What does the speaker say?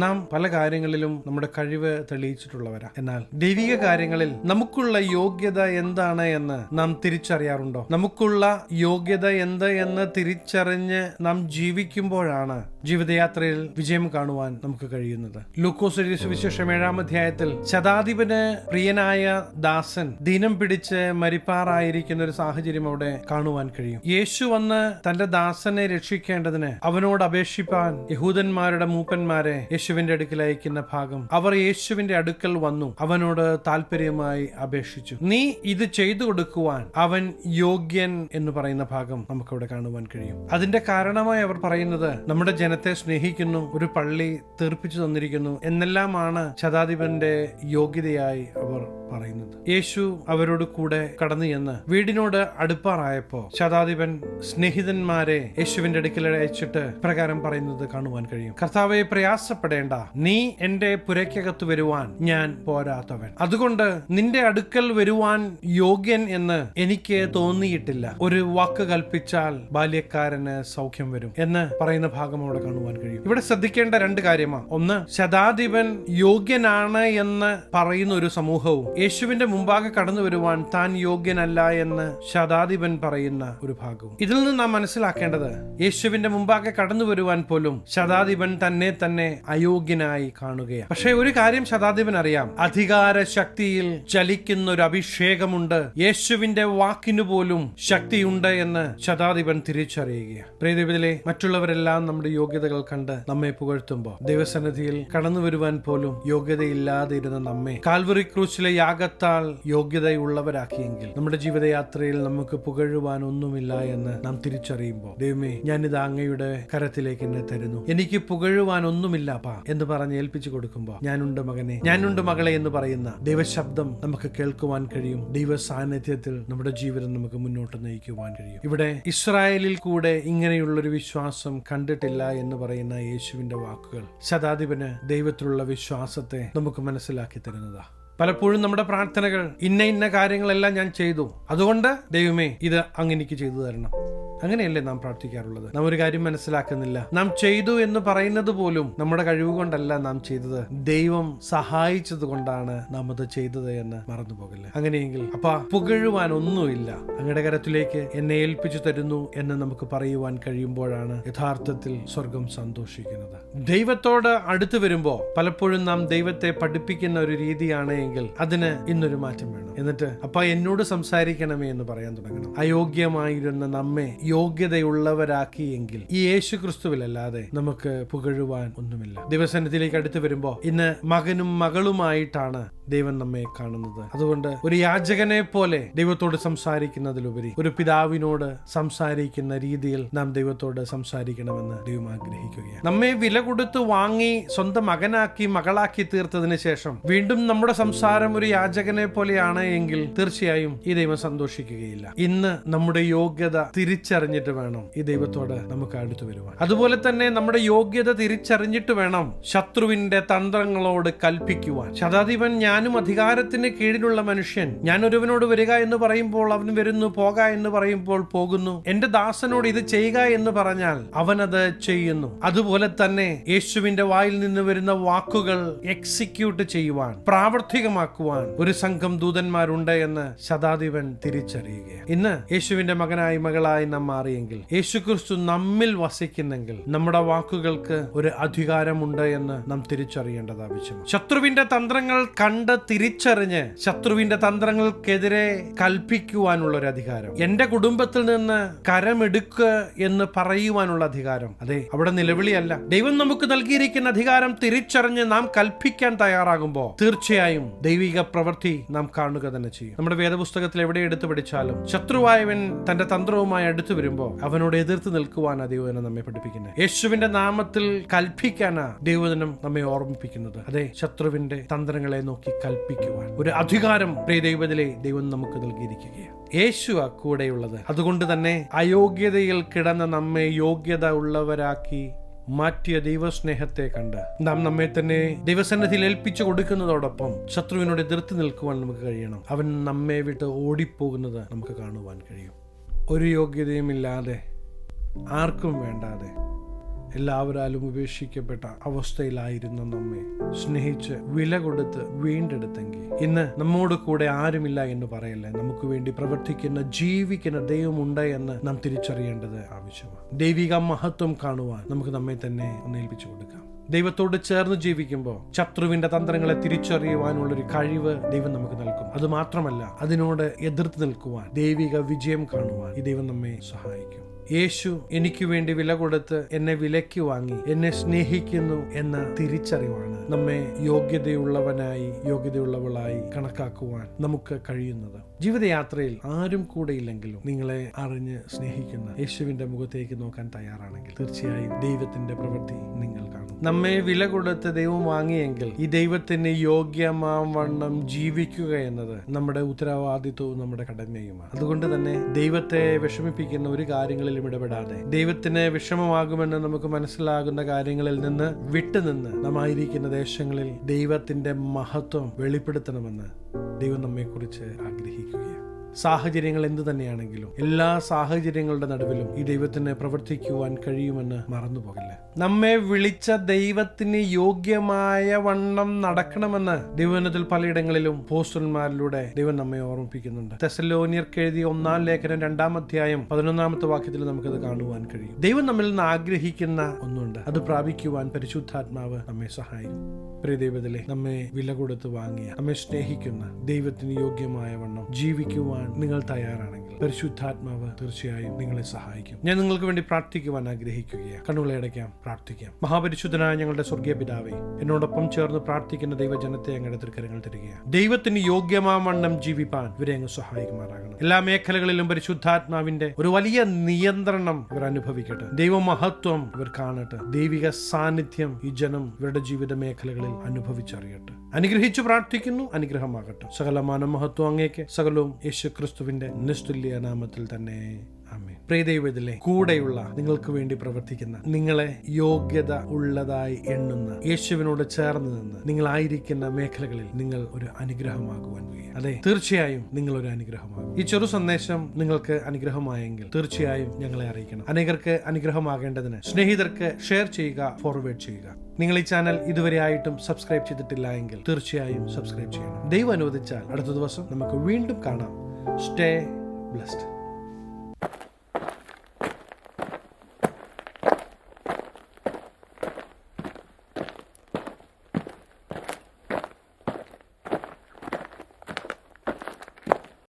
നാം പല കാര്യങ്ങളിലും നമ്മുടെ കഴിവ് തെളിയിച്ചിട്ടുള്ളവരാ. എന്നാൽ ദൈവിക കാര്യങ്ങളിൽ നമുക്കുള്ള യോഗ്യത എന്താണ് എന്ന് നാം തിരിച്ചറിയാറുണ്ടോ? നമുക്കുള്ള യോഗ്യത എന്ത് എന്ന് തിരിച്ചറിഞ്ഞ് നാം ജീവിക്കുമ്പോഴാണ് ജീവിതയാത്രയിൽ വിജയം കാണുവാൻ നമുക്ക് കഴിയുന്നത്. ലൂക്കോസ് എഴുതിയ സുവിശേഷം 7-ാം അധ്യായത്തിൽ ശതാധിപന് പ്രിയനായ ദാസൻ ദിനം പിടിച്ച് മരിപ്പാറായിരിക്കുന്ന ഒരു സാഹചര്യം അവിടെ കാണുവാൻ കഴിയും. യേശു വന്ന് തന്റെ ദാസനെ രക്ഷിക്കേണ്ടതിന് അവനോട് അപേക്ഷിപ്പാൻ യഹൂദന്മാരുടെ മൂപ്പന്മാരെ യേശുവിന്റെ അടുക്കൽ അയക്കുന്ന ഭാഗം. അവർ യേശുവിന്റെ അടുക്കൽ വന്നു അവനോട് താല്പര്യമായി അപേക്ഷിച്ചു. നീ ഇത് ചെയ്തു കൊടുക്കുവാൻ അവൻ യോഗ്യൻ എന്ന് പറയുന്ന ഭാഗം നമുക്കവിടെ കാണുവാൻ കഴിയും. അതിന്റെ കാരണമായി അവർ പറയുന്നത് നമ്മുടെ ജനത്തെ സ്നേഹിക്കുന്നു, ഒരു പള്ളി തീർപ്പിച്ചു തന്നിരിക്കുന്നു എന്നെല്ലാമാണ് ശതാധിപന്റെ യോഗ്യതയായി അവർ പറയുന്നത്. യേശു അവരോട് കൂടെ കടന്നു ചെന്ന് വീടിനോട് അടുപ്പാറായപ്പോ ശതാധിപൻ സ്നേഹിതന്മാരെ യേശുവിന്റെ അടുക്കൽ അയച്ചിട്ട് പ്രകാരം പറയുന്നത് കാണുവാൻ കഴിയും. കർത്താവെ, പ്രയാസപ്പെടേണ്ട, നീ എന്റെ പുരയ്ക്കകത്ത് വരുവാൻ ഞാൻ പോരാത്തവൻ, അതുകൊണ്ട് നിന്റെ അടുക്കൽ വരുവാൻ യോഗ്യൻ എന്ന് എനിക്ക് തോന്നിയിട്ടില്ല. ഒരു വാക്ക് കൽപ്പിച്ചാൽ ബാല്യക്കാരന് സൗഖ്യം വരും എന്ന് പറയുന്ന ഭാഗം അവിടെ കാണുവാൻ കഴിയും. ഇവിടെ ശ്രദ്ധിക്കേണ്ട രണ്ട് കാര്യമാണ്. ഒന്ന്, ശതാധിപൻ യോഗ്യനാണ് എന്ന് പറയുന്ന ഒരു സമൂഹവും യേശുവിന്റെ മുമ്പാകെ കടന്നു വരുവാൻ താൻ യോഗ്യനല്ല എന്ന് ശതാധിപൻ പറയുന്ന ഒരു ഭാഗവും. ഇതിൽ നിന്ന് നാം മനസ്സിലാക്കേണ്ടത് യേശുവിന്റെ മുമ്പാകെ കടന്നു വരുവാൻ പോലും ശതാധിപൻ തന്നെ അയോഗ്യനായി കാണുകയാണ്. പക്ഷേ ഒരു കാര്യം ശതാധിപൻ അറിയാം, അധികാര ശക്തിയിൽ ചലിക്കുന്ന ഒരു അഭിഷേകമുണ്ട്, യേശുവിന്റെ വാക്കിനു പോലും ശക്തിയുണ്ട് എന്ന് ശതാധിപൻ തിരിച്ചറിയുകയാണ്. പ്രിയദൈവത്തിലെ മറ്റുള്ളവരെല്ലാം നമ്മുടെ യോഗ്യതകൾ കണ്ട് നമ്മെ പുകഴ്ത്തുമ്പോൾ ദൈവസന്നിധിയിൽ കടന്നു വരുവാൻ പോലും യോഗ്യതയില്ലാതെ ഇരുന്ന നമ്മെ കാൽവറി ക്രൂശിലെ യാഗത്താൽ യോഗ്യതയുള്ളവരാക്കിയെങ്കിൽ നമ്മുടെ ജീവിതയാത്രയിൽ നമുക്ക് പുകഴുവാൻ ഒന്നുമില്ല എന്ന് നാം തിരിച്ചറിയുമ്പോൾ, ദൈവമേ, ഞാനിത് അങ്ങയുടെ കരത്തിലേക്ക് എന്നെ തരുന്നു, എനിക്ക് പുകഴുവാൻ ഒന്നുമില്ലപ്പാ എന്ന് പറഞ്ഞ് ഏൽപ്പിച്ചു കൊടുക്കുമ്പോൾ, ഞാനുണ്ട് മകനെ, ഞാനുണ്ട് മകളെ എന്ന് പറയുന്ന ദൈവശബ്ദം നമുക്ക് കേൾക്കുവാൻ കഴിയും. ദൈവ സാന്നിധ്യത്തിൽ നമ്മുടെ ജീവിതം നമുക്ക് മുന്നോട്ട് നയിക്കുവാൻ കഴിയും. ഇവിടെ ഇസ്രായേലിൽ കൂടെ ഇങ്ങനെയുള്ളൊരു വിശ്വാസം കണ്ടിട്ടില്ല എന്ന് പറയുന്ന യേശുവിന്റെ വാക്കുകൾ ശതാധിപന് ദൈവത്തിലുള്ള വിശ്വാസത്തെ നമുക്ക് മനസ്സിലാക്കി തരുന്നതാ. പലപ്പോഴും നമ്മുടെ പ്രാർത്ഥനകൾ ഇന്ന കാര്യങ്ങളെല്ലാം ഞാൻ ചെയ്തു, അതുകൊണ്ട് ദൈവമേ ഇത് അങ്ങനെക്ക് ചെയ്തു തരണം, അങ്ങനെയല്ലേ നാം പ്രാർത്ഥിക്കാറുള്ളത്. നാം ഒരു കാര്യം മനസ്സിലാക്കുന്നില്ല, നാം ചെയ്തു എന്ന് പറയുന്നത് പോലും നമ്മുടെ കഴിവ് കൊണ്ടല്ല നാം ചെയ്തത്, ദൈവം സഹായിച്ചത് കൊണ്ടാണ് നാം അത് ചെയ്തത് എന്ന് മറന്നു പോകില്ല. അങ്ങനെയെങ്കിൽ അപ്പാ, പുകഴുവാൻ ഒന്നുമില്ല, അങ്ങയുടെ കരത്തിലേക്ക് എന്നെ ഏൽപ്പിച്ചു തരുന്നു എന്ന് നമുക്ക് പറയുവാൻ കഴിയുമ്പോഴാണ് യഥാർത്ഥത്തിൽ സ്വർഗം സന്തോഷിക്കുന്നത്. ദൈവത്തോട് അടുത്ത് വരുമ്പോ പലപ്പോഴും നാം ദൈവത്തെ പഠിപ്പിക്കുന്ന ഒരു രീതിയാണ് എങ്കിൽ അതിന് ഇന്നൊരു മാറ്റം വേണം. എന്നിട്ട് അപ്പാ, എന്നോട് സംസാരിക്കണമേ എന്ന് പറയാൻ തുടങ്ങണം. അയോഗ്യമായിരുന്ന നമ്മെ യോഗ്യതയുള്ളവരാക്കിയെങ്കിൽ ഈ യേശു ക്രിസ്തുവിലല്ലാതെ നമുക്ക് പുകഴുവാൻ ഒന്നുമില്ല. ദൈവസന്നിധിയിലേക്ക് അടുത്ത് വരുമ്പോ ഇന്ന് മകനും മകളുമായിട്ടാണ് ദൈവം നമ്മെ കാണുന്നത്. അതുകൊണ്ട് ഒരു യാചകനെ പോലെ ദൈവത്തോട് സംസാരിക്കുന്നതിലുപരി ഒരു പിതാവിനോട് സംസാരിക്കുന്ന രീതിയിൽ നാം ദൈവത്തോട് സംസാരിക്കണമെന്ന് ദൈവം ആഗ്രഹിക്കുകയാണ്. നമ്മെ വില കൊടുത്ത് വാങ്ങി സ്വന്തം മകനാക്കി മകളാക്കി തീർത്തതിന് ശേഷം വീണ്ടും നമ്മുടെ സംസാരം ഒരു യാചകനെ പോലെയാണ് എങ്കിൽ തീർച്ചയായും ഈ ദൈവം സന്തോഷിക്കുകയില്ല. ഇന്ന് നമ്മുടെ യോഗ്യത തിരിച്ചറിഞ്ഞിട്ട് വേണം ഈ ദൈവത്തോട് നമുക്ക് അടുത്ത് വരുവാൻ. അതുപോലെ തന്നെ നമ്മുടെ യോഗ്യത തിരിച്ചറിഞ്ഞിട്ട് വേണം ശത്രുവിന്റെ തന്ത്രങ്ങളോട് കൽപ്പിക്കുവാൻ. ശതാധിപൻ ഞാനും അധികാരത്തിന് കീഴിലുള്ള മനുഷ്യൻ, ഞാൻ ഒരുവനോട് വരിക എന്ന് പറയുമ്പോൾ അവൻ വരുന്നു, പോക എന്ന് പറയുമ്പോൾ പോകുന്നു, എന്റെ ദാസനോട് ഇത് ചെയ്യുക എന്ന് പറഞ്ഞാൽ അവനത് ചെയ്യുന്നു. അതുപോലെ തന്നെ യേശുവിന്റെ വായിൽ നിന്ന് വരുന്ന വാക്കുകൾ എക്സിക്യൂട്ട് ചെയ്യുവാൻ, പ്രാവർത്തികമാക്കുവാൻ ഒരു സംഘം ദൂതന്മാരുണ്ട് എന്ന് ശതാധിപൻ തിരിച്ചറിയുകയാണ്. ഇന്ന് യേശുവിന്റെ മകനായി മകളായി നാം മാറിയെങ്കിൽ, യേശുക്രിസ്തു നമ്മിൽ വസിക്കുന്നെങ്കിൽ നമ്മുടെ വാക്കുകൾക്ക് ഒരു അധികാരമുണ്ട് എന്ന് നാം തിരിച്ചറിയേണ്ടത് ആവശ്യമാണ്. ശത്രുവിന്റെ തന്ത്രങ്ങൾ കണ്ട് തിരിച്ചറിഞ്ഞ് ശത്രുവിന്റെ തന്ത്രങ്ങൾക്കെതിരെ കൽപ്പിക്കുവാനുള്ള ഒരു അധികാരം, എന്റെ കുടുംബത്തിൽ നിന്ന് കരമെടുക്കുക എന്ന് പറയുവാനുള്ള അധികാരം, അതെ, അവിടെ നിലവിളിയല്ല. ദൈവം നമുക്ക് നൽകിയിരിക്കുന്ന അധികാരം തിരിച്ചറിഞ്ഞ് നാം കൽപ്പിക്കാൻ തയ്യാറാകുമ്പോൾ തീർച്ചയായും ദൈവിക പ്രവൃത്തി നാം കാണുക തന്നെ ചെയ്യും. നമ്മുടെ വേദപുസ്തകത്തിൽ എവിടെ എടുത്തു പഠിച്ചാലും ശത്രുവായവൻ തന്റെ തന്ത്രവുമായി അടുത്തു വരുമ്പോൾ അവനോട് എതിർത്ത് നിൽക്കുവാനാ ദൈവജനം നമ്മെ പഠിപ്പിക്കുന്നത്. യേശുവിന്റെ നാമത്തിൽ കൽപ്പിക്കാനാ ദൈവജനം നമ്മെ ഓർമ്മിപ്പിക്കുന്നത്. അതെ, ശത്രുവിന്റെ തന്ത്രങ്ങളെ നോക്കി കൽപ്പിക്കുവാൻ ഒരു അധികാരം പ്രിയ ദൈവത്തിലെ ദൈവം നമുക്ക് നൽകിയിരിക്കുകയാണ്. യേശു കൂടെയുള്ളത്. അതുകൊണ്ട് തന്നെ അയോഗ്യതയിൽ കിടന്ന നമ്മെ യോഗ്യത ഉള്ളവരാക്കി മാറ്റിയ ദൈവസ്നേഹത്തെ കണ്ട് നാം നമ്മെ തന്നെ ദൈവസന്നിധിയിൽ ഏൽപ്പിച്ചു കൊടുക്കുന്നതോടൊപ്പം ശത്രുവിനോട് എതിർത്ത് നിൽക്കുവാൻ നമുക്ക് കഴിയണം. അവൻ നമ്മെ വിട്ട് ഓടിപ്പോകുന്നത് നമുക്ക് കാണുവാൻ കഴിയും. ഒരു യോഗ്യതയും ഇല്ലാതെ, ആർക്കും വേണ്ടാതെ എല്ലാവരാലും ഉപേക്ഷിക്കപ്പെട്ട അവസ്ഥയിലായിരുന്ന നമ്മെ സ്നേഹിച്ച് വില കൊടുത്ത് വീണ്ടെടുത്തെങ്കിൽ ഇന്ന് നമ്മോട് കൂടെ ആരുമില്ല എന്ന് പറയല്ലേ. നമുക്ക് വേണ്ടി പ്രവർത്തിക്കുന്ന ജീവിക്കുന്ന ദൈവമുണ്ട് എന്ന് നാം തിരിച്ചറിയേണ്ടത് ആവശ്യമാണ്. ദൈവിക മഹത്വം കാണുവാൻ നമുക്ക് നമ്മെ തന്നെ ഏൽപ്പിച്ചു കൊടുക്കാം. ദൈവത്തോട് ചേർന്ന് ജീവിക്കുമ്പോൾ ശത്രുവിന്റെ തന്ത്രങ്ങളെ തിരിച്ചറിയുവാനുള്ളൊരു കഴിവ് ദൈവം നമുക്ക് നൽകും. അത് മാത്രമല്ല, അതിനോട് എതിർത്ത് നിൽക്കുവാൻ, ദൈവിക വിജയം കാണുവാൻ ഈ ദൈവം നമ്മെ സഹായിക്കും. യേശു എനിക്ക് വേണ്ടി വില കൊടുത്ത് എന്നെ വിലയ്ക്ക് വാങ്ങി എന്നെ സ്നേഹിക്കുന്നു എന്ന തിരിച്ചറിവാണ് നമ്മെ യോഗ്യതയുള്ളവളായി കണക്കാക്കുവാൻ നമുക്ക് കഴിയുന്നത്. ജീവിതയാത്രയിൽ ആരും കൂടെ ഇല്ലെങ്കിലും നിങ്ങളെ അറിഞ്ഞ് സ്നേഹിക്കുന്ന യേശുവിന്റെ മുഖത്തേക്ക് നോക്കാൻ തയ്യാറാണെങ്കിൽ തീർച്ചയായും ദൈവത്തിന്റെ പ്രവൃത്തി നിങ്ങൾ കാണും. നമ്മെ വില കൊടുത്ത് ദൈവം വാങ്ങിയെങ്കിൽ ഈ ദൈവത്തിന് യോഗ്യമാവണ്ണം ജീവിക്കുക എന്നത് നമ്മുടെ ഉത്തരവാദിത്വവും നമ്മുടെ കടമയുമാണ്. അതുകൊണ്ട് തന്നെ ദൈവത്തെ വിഷമിപ്പിക്കുന്ന ഒരു കാര്യങ്ങളിൽ ഇടപെടാതെ, ദൈവത്തിന് വിഷമമാകുമെന്ന് നമുക്ക് മനസ്സിലാകുന്ന കാര്യങ്ങളിൽ നിന്ന് വിട്ടുനിന്ന് നാം ആയിരിക്കുന്ന ദേശങ്ങളിൽ ദൈവത്തിന്റെ മഹത്വം വെളിപ്പെടുത്തണമെന്ന് ദൈവം നമ്മെക്കുറിച്ച് ആഗ്രഹിക്കുകയാണ്. സാഹചര്യങ്ങൾ എന്തു തന്നെയാണെങ്കിലും എല്ലാ സാഹചര്യങ്ങളുടെ നടുവിലും ഈ ദൈവത്തിന് പ്രവർത്തിക്കുവാൻ കഴിയുമെന്ന് മറന്നുപോകില്ല. നമ്മെ വിളിച്ച ദൈവത്തിന് യോഗ്യമായ വണ്ണം നടക്കണമെന്ന് ദൈവവചനത്തിൽ പലയിടങ്ങളിലും അപ്പോസ്തലന്മാരിലൂടെ ദൈവം നമ്മെ ഓർമ്മിപ്പിക്കുന്നുണ്ട്. തെസ്സലോനിയർക്ക് എഴുതിയ 1-ാം ലേഖനം 2-ാം അധ്യായം 11-ാമത്തെ വാക്യത്തിൽ നമുക്കത് കാണുവാൻ കഴിയും. ദൈവം നമ്മിൽ നിന്ന് ആഗ്രഹിക്കുന്ന ഒന്നുണ്ട്, അത് പ്രാപിക്കുവാൻ പരിശുദ്ധാത്മാവ് നമ്മെ സഹായിക്കും. പ്രിയ ദൈവത്തിലെ, നമ്മെ വില കൊടുത്ത് വാങ്ങിയ, നമ്മെ സ്നേഹിക്കുന്ന ദൈവത്തിന് യോഗ്യമായ വണ്ണം ജീവിക്കുവാൻ നിങ്ങൾ തയ്യാറാണെങ്കിൽ പരിശുദ്ധാത്മാവ് തീർച്ചയായും നിങ്ങളെ സഹായിക്കും. ഞാൻ നിങ്ങൾക്ക് വേണ്ടി പ്രാർത്ഥിക്കുവാൻ ആഗ്രഹിക്കുകയാണ്. കണ്ണുകളെ അടയ്ക്കാം, പ്രാർത്ഥിക്കാം. മഹാപരിശുദ്ധനായ ഞങ്ങളുടെ സ്വർഗീയ പിതാവേ, എന്നോടൊപ്പം ചേർന്ന് പ്രാർത്ഥിക്കുന്ന ദൈവജനത്തെ അങ്ങയുടെ തൃക്കരങ്ങൾ തരികയാണ്. ദൈവത്തിന് യോഗ്യമാവണ്ണം ജീവിപ്പാൻ ഇവരെ അങ്ങ് സഹായിക്കുമാറാകണം. എല്ലാ മേഖലകളിലും പരിശുദ്ധാത്മാവിന്റെ ഒരു വലിയ നിയന്ത്രണം ഇവർ അനുഭവിക്കട്ടെ. ദൈവമഹത്വം ഇവർ കാണട്ടെ. ദൈവിക സാന്നിധ്യം ഈ ജനം ഇവരുടെ ജീവിത മേഖലകളിൽ അനുഭവിച്ചറിയട്ടെ. അനുഗ്രഹിച്ചു പ്രാർത്ഥിക്കുന്നു. അനുഗ്രഹമാകട്ടെ. സകലമാനം മഹത്വം അങ്ങേക്ക്, സകലവും യേശു ക്രിസ്തുവിന്റെ നിസ്തുല്യ നാമത്തിൽ തന്നെ. ആമേൻ. പ്രിയ ദൈവത്തിലെ, കൂടെയുള്ള നിങ്ങൾക്ക് വേണ്ടി പ്രവർത്തിക്കുന്ന, നിങ്ങളെ യോഗ്യത ഉള്ളതായി എണ്ണുന്ന, യേശുവിനോട് ചേർന്ന് നിന്ന് നിങ്ങളായിരിക്കുന്ന മേഖലകളിൽ നിങ്ങൾ ഒരു അനുഗ്രഹമാകുവാൻ വയ്യ. അതെ, തീർച്ചയായും നിങ്ങൾ ഒരു അനുഗ്രഹമാകും. ഈ ചെറു സന്ദേശം നിങ്ങൾക്ക് അനുഗ്രഹമായെങ്കിൽ തീർച്ചയായും ഞങ്ങളെ അറിയിക്കണം. അനേകർക്ക് അനുഗ്രഹമാകേണ്ടതിന് സ്നേഹിതർക്ക് ഷെയർ ചെയ്യുക, ഫോർവേഡ് ചെയ്യുക. നിങ്ങൾ ഈ ചാനൽ ഇതുവരെ ആയിട്ടും സബ്സ്ക്രൈബ് ചെയ്തിട്ടില്ല എങ്കിൽ തീർച്ചയായും സബ്സ്ക്രൈബ് ചെയ്യണം. ദൈവം അനുവദിച്ചാൽ അടുത്ത ദിവസം നമുക്ക് വീണ്ടും കാണാം. Stay blessed.